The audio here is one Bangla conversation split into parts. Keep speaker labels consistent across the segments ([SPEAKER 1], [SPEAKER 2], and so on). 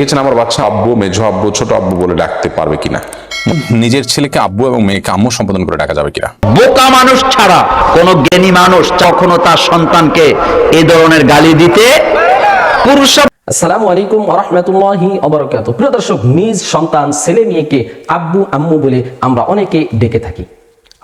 [SPEAKER 1] দেখেছেন আমার বাচ্চা আব্বু, মেজো আব্বু, ছোট আব্বু বলে ডাকতে পারবে কিনা, নিজের ছেলেকে আব্বু এবং মেয়েকে আম্মু সম্বোধন করে ডাকা যাবে কিনা।
[SPEAKER 2] বোকা মানুষ ছাড়া কোন জ্ঞানী মানুষ কখনো তার সন্তানকে এই ধরনের গালি দিতে পুরুষ।
[SPEAKER 3] আসসালামু আলাইকুম ওয়া রাহমাতুল্লাহি ওয়া বারাকাতুহু। প্রিয় দর্শক, নিজ সন্তান ছেলে মেয়েকে আব্বু আম্মু বলে আমরা অনেকে ডেকে থাকি।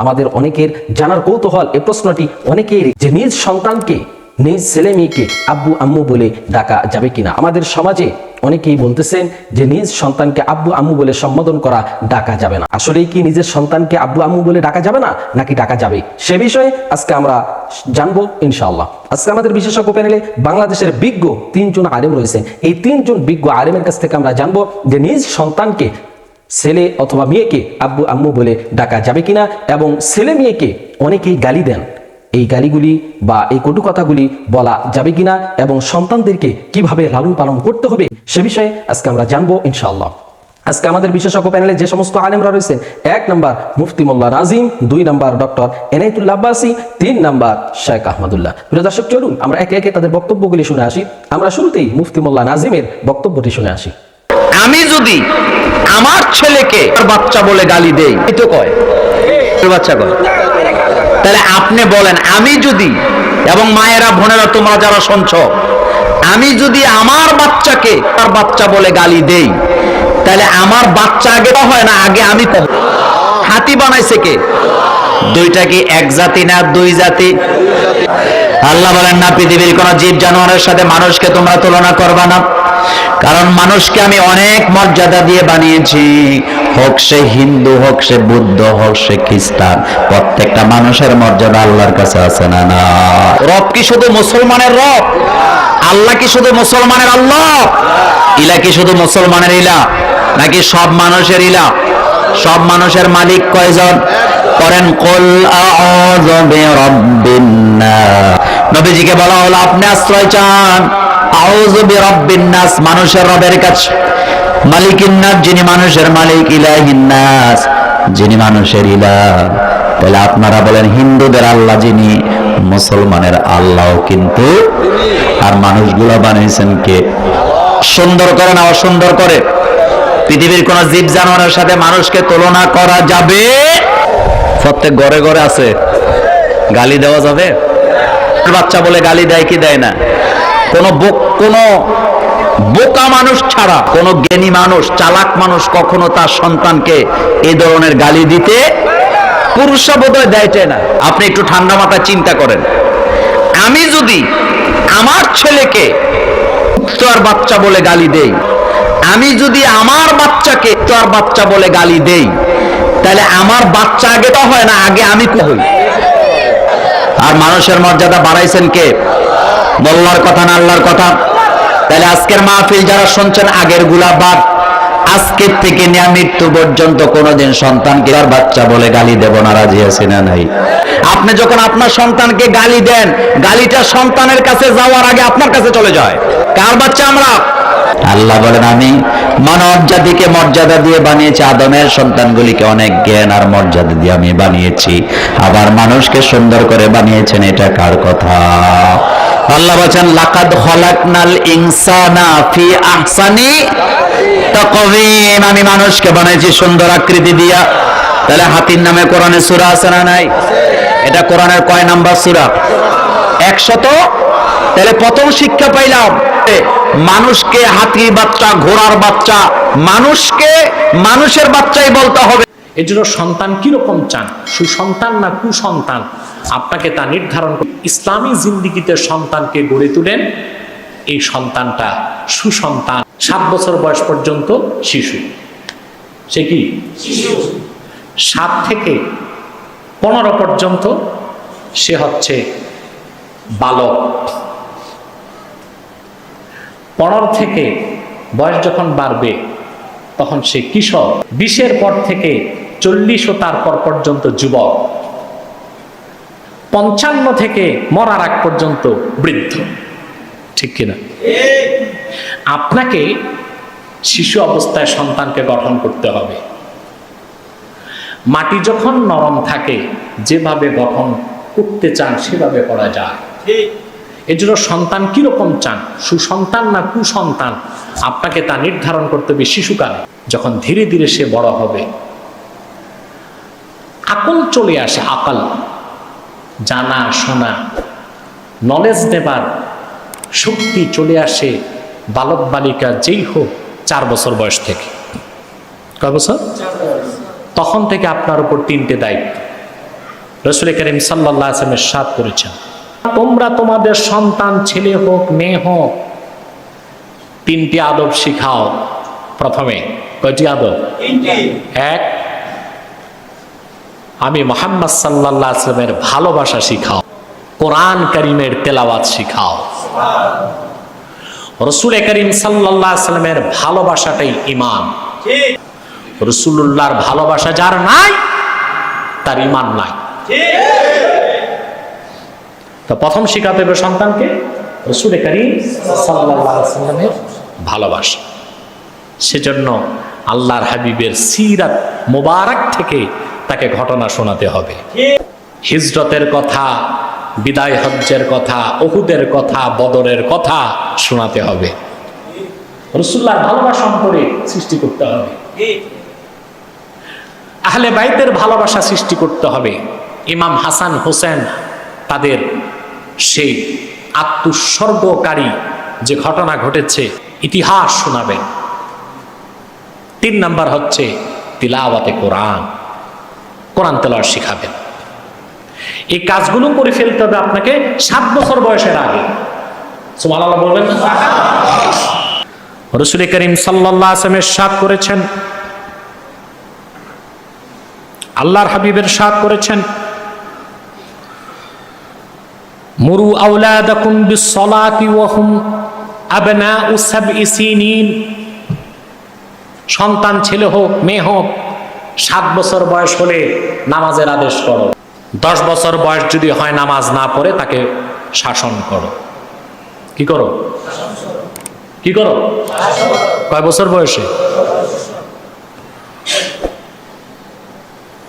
[SPEAKER 3] আমাদের অনেকের জানার কৌতূহল এই প্রশ্নটি অনেকেরই, যে নিজ সন্তানকে নিজ ছেলে মেয়েকে আব্বু আম্মু বলে ডাকা যাবে কিনা। আমাদের সমাজে অনেকেই বলতেছেন যে নিজ সন্তানকে আব্বু আম্মু বলে সম্বোধন করা ডাকা যাবে না। আসলেই কি নিজের সন্তানকে আব্বু আম্মু বলে ডাকা যাবে না, নাকি ডাকা যাবে, সে বিষয়ে আজকে আমরা জানবো ইনশাআল্লাহ। আজকে আমাদের বিশেষজ্ঞ প্যানেলে বাংলাদেশের বিজ্ঞ 3 জন আলেম রয়েছেন। এই 3 জন বিজ্ঞ আলেমের কাছ থেকে আমরা জানবো যে নিজ সন্তানকে ছেলে অথবা মেয়েকে আব্বু আম্মু বলে ডাকা যাবে কিনা, এবং ছেলে মেয়েকে অনেকেই গালি দেন, এই গালিগুলি বা এই কটু কথাগুলি বলা যাবে কিনা, এবং সন্তানদেরকে কিভাবে লালন পালন করতে হবে সে বিষয়ে আজকে আমরা জানবো ইনশাআল্লাহ। আজকে আমাদের বিশেষজ্ঞ প্যানেলে যে সমস্ত আলেমরা রয়েছেন, 1 নম্বর মুফতি মোল্লা নাজিম, 2 নম্বর ডক্টর এনায়েতুল্লাহ আব্বাসী, 3 নম্বর শেখ আহমদুল্লাহ। প্রিয় দর্শক, চলুন আমরা একে একে তাদের বক্তব্যগুলি শুনে আসি। আমরা শুরুতেই মুফতি মোল্লা নাজিমের বক্তব্যটি শুনে আসি।
[SPEAKER 2] আমি যদি আমার ছেলেকে বাচ্চা বলে গালি দেই, এই তো কয় বাচ্চা কয়, তাহলে আপনি বলেন, আমি যদি, এবং মায়েরা বোনেরা তোমরা যারা শুনছো, আমি যদি আমার বাচ্চাকে তার বাচ্চা বলে গালি দেই, তাহলে আমার বাচ্চা আগে হয় না, আগে আমি কব। হাতি বানাইছে কে? দুইটা কি এক জাতি না 2 জাতি? আল্লাহ বলেন না, পৃথিবীর কোন জীব জানোয়ারের সাথে মানুষকে তোমরা তুলনা করবা না, কারণ মানুষকে আমি অনেক মর্যাদা দিয়ে বানিয়েছি। হোক সে হিন্দু, হোক সে বুদ্ধ, হোক সে খ্রিস্টান, প্রত্যেকটা মানুষের মর্যাদা আল্লাহর কাছে আছে না? না। রব কি শুধু মুসলমানের রব? আল্লাহ কি শুধু মুসলমানের আল্লাহ? ইলা কি শুধু মুসলমানের ইলা, নাকি সব মানুষের ইলা? সব মানুষের মালিক কয়জন? করেন কুল আউযু বিরাব্বিন নাস। নবীজিকে বলা হলো, আপনি আশ্রয় চান আউযু বিরাব্বিন নাস, মানুষের রবের কাছে। মালিকিন নাস, যিনি মানুষের মালিক। ইলাহিন নাস, যিনি মানুষের ইলাহ। তাহলে আপনারা বলেন, হিন্দুদের আল্লাহ যিনি, মুসলমানের আল্লাহ কিন্তু। আর মানুষগুলো বানাইছেন কে? সুন্দর করে না অসুন্দর করে? পৃথিবীর কোন জীব জানোয়ারের সাথে মানুষকে তুলনা করা যাবে? প্রত্যেক ঘরে ঘরে আছে, গালি দেওয়া যাবে? বাচ্চা বলে গালি দেয় কি দেয় না? কোন বোকা মানুষ ছাড়া কোন জ্ঞানী মানুষ, চালাক মানুষ কখনো তার সন্তানকে এই ধরনের গালি দিতে পুরুষ বোধহয় দেয়টে না। আপনি একটু ঠান্ডা মাথায় চিন্তা করেন, আমি যদি আমার ছেলেকে তোর বাচ্চা বলে গালি দেই, আমি যদি আমার বাচ্চাকে তোর বাচ্চা বলে গালি দেই, তাহলে আমার বাচ্চা আগে তো হয় না, আগে আমি হই। আর মানুষের মর্যাদা বাড়াইছেন কে? মোল্লার কথা না আল্লাহর কথা? তাহলে আজকের মাহফিল যারা শুনছেন, আগের গুলা বাদ। আজকের থেকে নিয়ে মৃত্যু পর্যন্ত কোনোদিন সন্তানকে আর বাচ্চা বলে গালি দেব না, রাজি আছি না নাই? আপনি যখন আপনার সন্তানকে গালি দেন, গালিটা সন্তানের কাছে যাওয়ার আগে আপনার কাছে চলে যায়। কার বাচ্চা আমরা? আল্লাহ বলেন, আমি মানব জাতিকে মর্যাদা দিয়ে বানিয়েছি, আদমের সন্তানগুলিকে অনেক জ্ঞান আর মর্যাদা দিয়ে আমি বানিয়েছি। আবার মানুষকে সুন্দর করে বানিয়েছেন, এটা কার কথা? আল্লাহ বলেন, লাকাদ খলাকনাল ইনসানা ফি আহসানি তাকওয়িম, আমি মানুষকে বানাইছি সুন্দর আকৃতি দিয়া। তাহলে হাতির নামে কোরআনে সূরা আছে না নাই? এটা কোরআনের কয় নাম্বার সূরা? 100। তাহলে প্রথম শিক্ষা পাইলাম, মানুষকে হাতির বাচ্চা, ঘোড়ার বাচ্চা, মানুষকে মানুষের বাচ্চাই বলতে হবে।
[SPEAKER 4] এর জন্য সন্তান কিরকম চান, সুসন্তান না কুসন্তান, আপনাকে তা নির্ধারণ করে ইসলামী জিন্দিগিতে সন্তানকে গড়ে তুলেন। এই সন্তানটা সুসন্তান। 7 বছর বয়স পর্যন্ত শিশু। সে কি শিশু? 7 থেকে 15 পর্যন্ত সে হচ্ছে বালক। 15 থেকে বয়স যখন বাড়বে তখন সে কিশোর। 20-এর পর থেকে 40 ও তারপর পর্যন্ত যুবক। 55 থেকে মরার আগ পর্যন্ত বৃদ্ধ। ঠিক কিনা? আপনাকে শিশু অবস্থায় সন্তানকে গঠন করতে হবে। মাটি যখন নরম থাকে, যেভাবে গঠন করতে চান সেভাবে করা যায়। এর জন্য সন্তান কিরকম চান, সুসন্তান না কুসন্তান, আপনাকে তা নির্ধারণ করতে হবে শিশুকালে। যখন ধীরে ধীরে সে বড় হবে, আকল চলে আসে, আকল, জানা শোনা, নলেজ নেবার শক্তি চলে আসে বালক বালিকা যেই হোক 4 বছর বয়স থেকে। কয় বছর? তখন থেকে আপনার উপর 3টে দায়িত্ব রাসূল করিম সাল্লাল্লাহু আলাইহি ওয়াসাল্লাম ইরশাদ করেছেন, তোমরা তোমাদের সন্তান ছেলে হোক মেয়ে হোক 3টি আদব শিখাও। প্রথমে কয়টি আদব? 1, আমি মুহাম্মদ সাল্লাল্লাহু আলাইহি ওয়াসাল্লামের ভালোবাসা শিখাও, কোরআন কারীমের তেলাওয়াত শিখাও। রাসূল করিম সাল্লাল্লাহু আলাইহি ওয়াসাল্লামের ভালোবাসাটাই ঈমান। রাসূলুল্লাহর ভালোবাসা যার নাই তার ঈমান নাই। তো প্রথম শিখাতে হবে সন্তানকে রাসূল করিম সাল্লাল্লাহু আলাইহি ওয়াসাল্লামের ভালোবাসা। সেজন্য আল্লাহর হাবিবের সিরাত মোবারক থেকে তাকে ঘটনা শোনাতে হবে। হিজরতের কথা, বিদায় হজ্জের কথা, উহুদের কথা, বদরের কথা শোনাতে হবে। রাসূলুল্লাহর ভালোবাসা অন্তরে সৃষ্টি করতে হবে, আহলে বাইতের ভালোবাসা সৃষ্টি করতে হবে। ইমাম হাসান হোসেন তাদের সেই আত্মোৎসর্গকারী যে ঘটনা ঘটেছে ইতিহাস শোনাবেন। 3 নাম্বার হচ্ছে তিলাওয়াতে কোরআন, কোরআন তেলাওয়াত শিখাবেন। এই কাজগুলো করে ফেলতে হবে আপনাকে 7 বছর বয়সের আগে। সুবহানাল্লাহ বলবেন। রাসূল করিম সাল্লাল্লাহু আলাইহি ওয়াসাল্লাম ইরশাদ করেছেন, আল্লাহর হাবিব ইরশাদ করেছেন, মুরু আওলাদাকুম বিসসালাতি ওয়া হুম আবনাউ 7 সিনিন। সন্তান ছেলে হোক মেয়ে হোক 7 বছর বয়স হলে নামাজের আদেশ করো। 10 বছর বয়স যদি হয় নামাজ না পড়ে তাকে শাসন করো। কি করো? কি করো? কয় বছর বয়সে?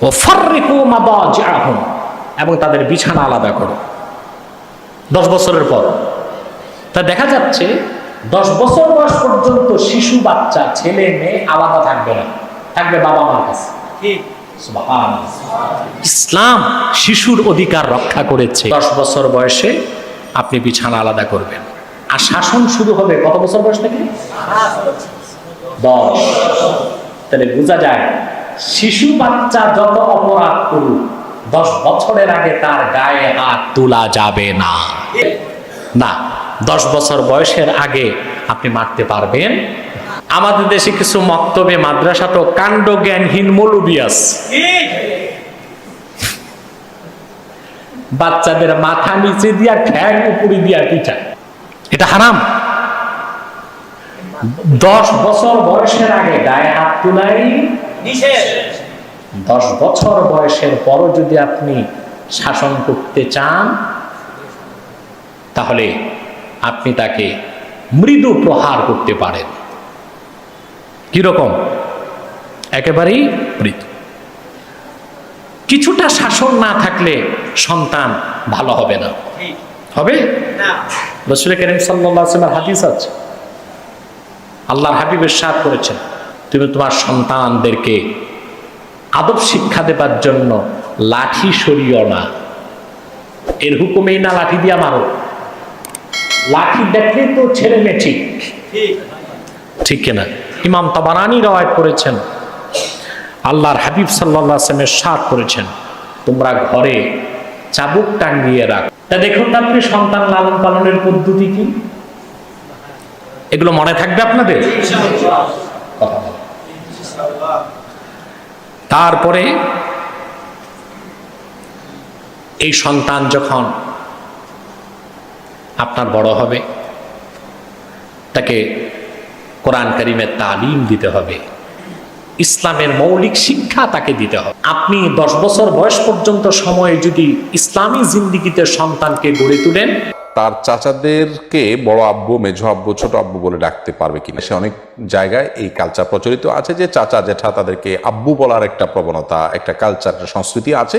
[SPEAKER 4] ও ফাররিকু মাদাজিআহুম, এবং তাদের বিছানা আলাদা করো 10 বছরের পর। তা দেখা যাচ্ছে 10 বছর বয়স পর্যন্ত শিশু বাচ্চা ছেলে মেয়ে আলাদা থাকবে না, থাকবে বাবা মার কাছে। সুবহানাল্লাহ। ইসলাম শিশুর অধিকার রক্ষা করেছে। 10 বছর বয়সে আপনি বিছানা আলাদা করবেন। আর শাসন শুরু হবে কত বছর বয়স থেকে? 10। তাহলে বোঝা যায় শিশু বাচ্চা যত অপরাধ করুক 10 বছরের আগে তার গায়ে হাত তোলা যাবে না। না, 10 বছর বয়সের আগে আপনি মারতে পারবেন। আমাদের দেশে কিছু মক্তবে মাদ্রাসা তো কাণ্ড জ্ঞানহীন মৌলবি আছে, বাচ্চাদের মাথা নিচে দিয়া ঠ্যাং উপরে দিয়া পিঠা। এটা হারাম। 10 বছর বয়সের আগে গায়ে হাত তোলাই নিষেধ। 10 বছর বয়সের পরও যদি আপনি শাসন করতে চান তাহলে আপনি তাকে মৃদু প্রহার করতে পারেন। কিরকম? একেবারেই মৃদু। কিছুটা শাসন না থাকলে সন্তান ভালো হবে না। হবে না। রাসূল করিম সাল্লাল্লাহু আলাইহি ওয়াসাল্লাম হাদিস আছে, আল্লাহর হাবিব ইরশাদ করেছেন, তুমি তোমার সন্তানদেরকে আদব শিক্ষা দেবার জন্য লাঠি সরিও না। এর হুকুমেই না লাঠি দিয়া মারো। লাঠি দেখলে তো ছেলে মেয়ে ঠিক ঠিক কিনা? ইমাম তাবারানী রওয়ায়াত করেছেন, আল্লাহর হাবিব সাল্লাল্লাহু আলাইহি ওয়াসাল্লাম ইরশাদ করেছেন, তোমরা ঘরে চাবুক টাঙিয়ে রাখো। তা দেখুন আপনি সন্তান লালন পালনের পদ্ধতি কি, এগুলো মনে থাকবে আপনাদের? তারপরে এই সন্তান যখন আপনার বড় হবে তাকে কোরআন কারীমের তালিম দিতে হবে, ইসলামের মৌলিক শিক্ষা তাকে দিতে হবে। আপনি 10 বছর বয়স পর্যন্ত সময়ে যদি ইসলামী জিন্দেগিতে সন্তানকে গড়ে তোলেন,
[SPEAKER 1] তার চাচাদেরকে বড় আব্বু, মেঝো আব্বু, ছোট আব্বু বলে ডাকতে পারবে কিনা। সে অনেক জায়গায় এই কালচার প্রচলিত আছে যে চাচা জেঠা তাদেরকে আব্বু বলার একটা প্রবণতা, একটা কালচার, একটা সংস্কৃতি আছে,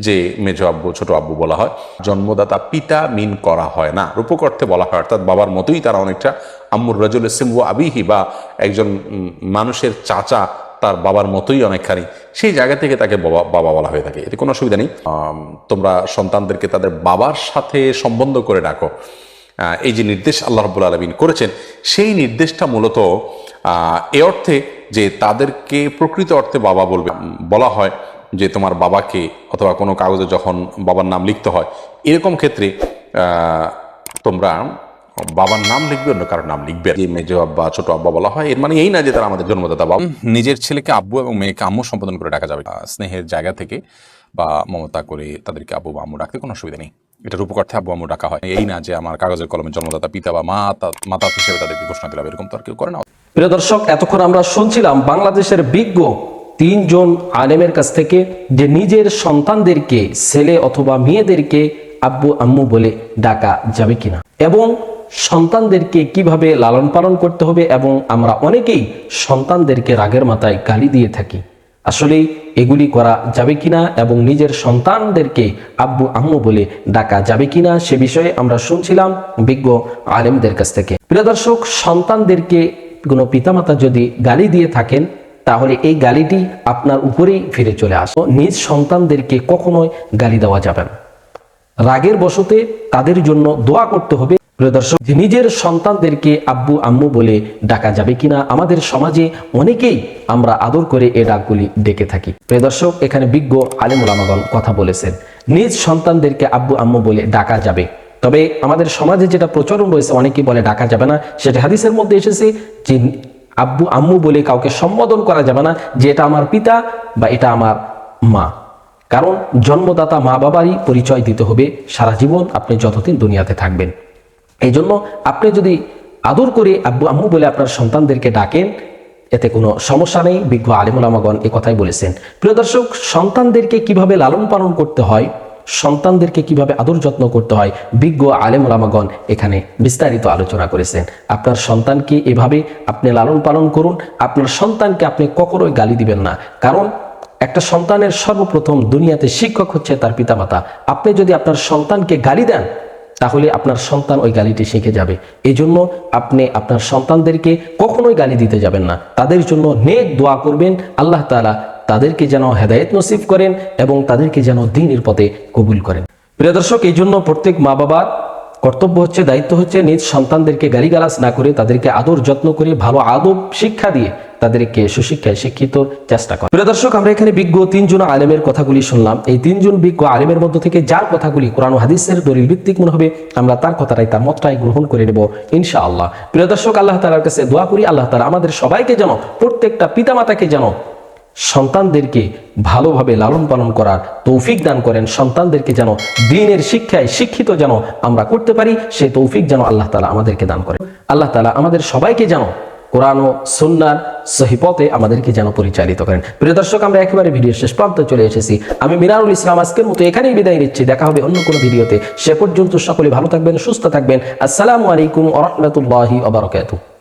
[SPEAKER 1] যে মেজ আব্বু ছোট আব্বু বলা হয়। জন্মদাতা পিতা মিন করা হয় না, রূপক অর্থে বলা হয়, অর্থাৎ বাবার মতোই তারা অনেকটা। আম্মুর রাজুল ইসলাম ও আবিহি, বা একজন মানুষের চাচা তার বাবার মতোই অনেকখানি, সেই জায়গা থেকে তাকে বাবা বাবা বলা হয়ে থাকে। এতে কোনো অসুবিধা নেই। তোমরা সন্তানদেরকে তাদের বাবার সাথে সম্বন্ধ করে ডাকো, এই যে নির্দেশ আল্লাহ রাব্বুল আলামিন করেছেন, সেই নির্দেশটা মূলত এ অর্থে যে তাদেরকে প্রকৃত অর্থে বাবা বলবে। বলা হয় যে তোমার বাবাকে, অথবা কোনো কাগজে যখন বাবার নাম লিখতে হয়, এরকম ক্ষেত্রে তোমরা বাবার নাম লিখবে, অন্য কারোর নাম লিখবে। যে মেজ আব্বা ছোট আব্বা বলা হয়, এর মানে এই না যে তারা আমাদের জন্মদাতা বাবা। নিজের ছেলেকে আব্বু এবং মেয়েকে আম্মু সম্বোধন করে ডাকা যাবে, স্নেহের জায়গা থেকে বা মমতা করে তাদেরকে আব্বু বা আম্মু ডাকতে কোনো অসুবিধা নেই। এটা রূপকার্থে আব্বু আম্মু ডাকা হয়, এই না যে আমার কাগজের কলমে জন্মদাতা পিতা বা মাতা হিসেবে তাদেরকে ঘোষণা দিলাম, এরকম তো আর কেউ করে না।
[SPEAKER 3] প্রিয় দর্শক, এতক্ষণ আমরা শুনছিলাম বাংলাদেশের বিজ্ঞ 3 জন আলেমের কাছ থেকে যে নিজের সন্তানদেরকে, ছেলে অথবা মেয়েদেরকে আব্বু আম্মু বলে ডাকা যাবে কিনা, এবং সন্তানদেরকে কিভাবে লালন পালন করতে হবে। এবং আমরা অনেকেই সন্তানদেরকে রাগের মাথায় গালি দিয়ে থাকি, আসলে এগুলি করা যাবে কিনা এবং নিজের সন্তানদেরকে আব্বু আম্মু বলে ডাকা যাবে কিনা, সে বিষয়ে আমরা শুনছিলাম বিজ্ঞ আলেমদের কাছ থেকে। প্রিয় দর্শক, সন্তানদেরকে কোনো পিতামাতা যদি গালি দিয়ে থাকেন, তাহলে এই গালিটি আপনার উপরেই ফিরে চলে আসে। নিজ সন্তানদেরকে কখনোই গালি দেওয়া যাবে না। রাগের বশতে তাদের জন্য দোয়া করতে হবে। প্রিয় দর্শক, নিজের সন্তানদেরকে আব্বু আম্মু বলে ডাকা যাবে কিনা, আমাদের সমাজে অনেকেই আমরা আদর করে এই ডাকগুলি ডেকে থাকি। প্রিয় দর্শক, এখানে বিজ্ঞ আলেম ওলামাগণ কথা বলেছেন, নিজ সন্তানদেরকে আব্বু আম্মু বলে ডাকা যাবে। তবে আমাদের সমাজে যেটা প্রচলন রয়েছে, অনেকেই বলে ডাকা যাবে না, সেটা হাদিসের মধ্যে এসেছে যে আব্বু আম্মু বলে কাউকে সম্বোধন করা যাবে না, যে এটা আমার পিতা বা এটা আমার মা। কারণ জন্মদাতা মা বাবারই পরিচয় দিতে হবে সারা জীবন, আপনি যতদিন দুনিয়াতে থাকবেন। এই জন্য আপনি যদি আদর করে আব্বু আম্মু বলে আপনার সন্তানদেরকে ডাকেন, এতে কোনো সমস্যা নেই। বিজ্ঞ আলেম ওলামাগণ এ কথাই বলেছেন। প্রিয় দর্শক, সন্তানদেরকে কিভাবে লালন পালন করতে হয়, সন্তানদেরকে কিভাবে আদর যত্ন করতে হয়, বিজ্ঞ আলেম ওলামাগণ এখানে বিস্তারিত আলোচনা করেছেন। আপনার সন্তানকে এভাবে আপনি লালন পালন করুন। আপনার সন্তানকে আপনি কখনোই গালি দিবেন না, কারণ একটা সন্তানের সর্বপ্রথম দুনিয়াতে শিক্ষক হচ্ছে তার পিতামাতা। আপনি যদি আপনার সন্তানকে গালি দেন, তাহলে আপনার সন্তান ওই গালিটি শিখে যাবে। এই জন্য আপনি আপনার সন্তানদেরকে কখনোই গালি দিতে যাবেন না, তাদের জন্য নেক দোয়া করবেন, আল্লাহ তাআলা তাদেরকে যেন হেদায়েত নসিব করেন এবং তাদেরকে যেন দ্বীনের পথে কবুল করেন। প্রিয় দর্শক, এই জন্য প্রত্যেক মা বাবার কর্তব্য হচ্ছে, দায়িত্ব হচ্ছে, নিজ সন্তানদেরকে গালিগালাজ না করে তাদেরকে আদর যত্ন করে ভালো আদব শিক্ষা দিয়ে তাদেরকে সুশিক্ষায় শিক্ষিত চেষ্টা করে। প্রিয় দর্শক, আমরা এখানে বিজ্ঞ 3 জন আলেমের কথাগুলি শুনলাম। এই 3 জন বিজ্ঞ আলেমের মধ্য থেকে যার কথাগুলি কোরআন ও হাদিসের দলিল ভিত্তিক মনে হবে, আমরা তার কথাটাই, তার মতটাই গ্রহণ করে নেব ইনশাআল্লাহ। প্রিয় দর্শক, আল্লাহ তাআলার কাছে দোয়া করি, আল্লাহ তাআলা আমাদের সবাইকে যেন, প্রত্যেকটা পিতামাতাকে যেন সন্তানদেরকে ভালোভাবে লালন পালন করার তৌফিক দান করেন। সন্তানদেরকে যেন দ্বীনের শিক্ষায় শিক্ষিত যেন আমরা করতে পারি, সেই তৌফিক যেন আল্লাহ তাআলা আমাদেরকে দান করেন। আল্লাহ তাআলা আমাদের সবাইকে যেন কোরআন ও সুন্নাহর সহিহ পথে আমাদেরকে যেন পরিচালিত করেন। প্রিয় দর্শক, আমরা একেবারে ভিডিওর শেষ প্রান্তে চলে এসেছি। আমি মিনারুল ইসলাম আজকের মতো এখানেই বিদায় নিচ্ছি। দেখা হবে অন্য কোনো ভিডিওতে। সে পর্যন্ত সকলে ভালো থাকবেন, সুস্থ থাকবেন। আসসালামু আলাইকুম ওয়া রাহমাতুল্লাহি ওয়া বারাকাতুহু।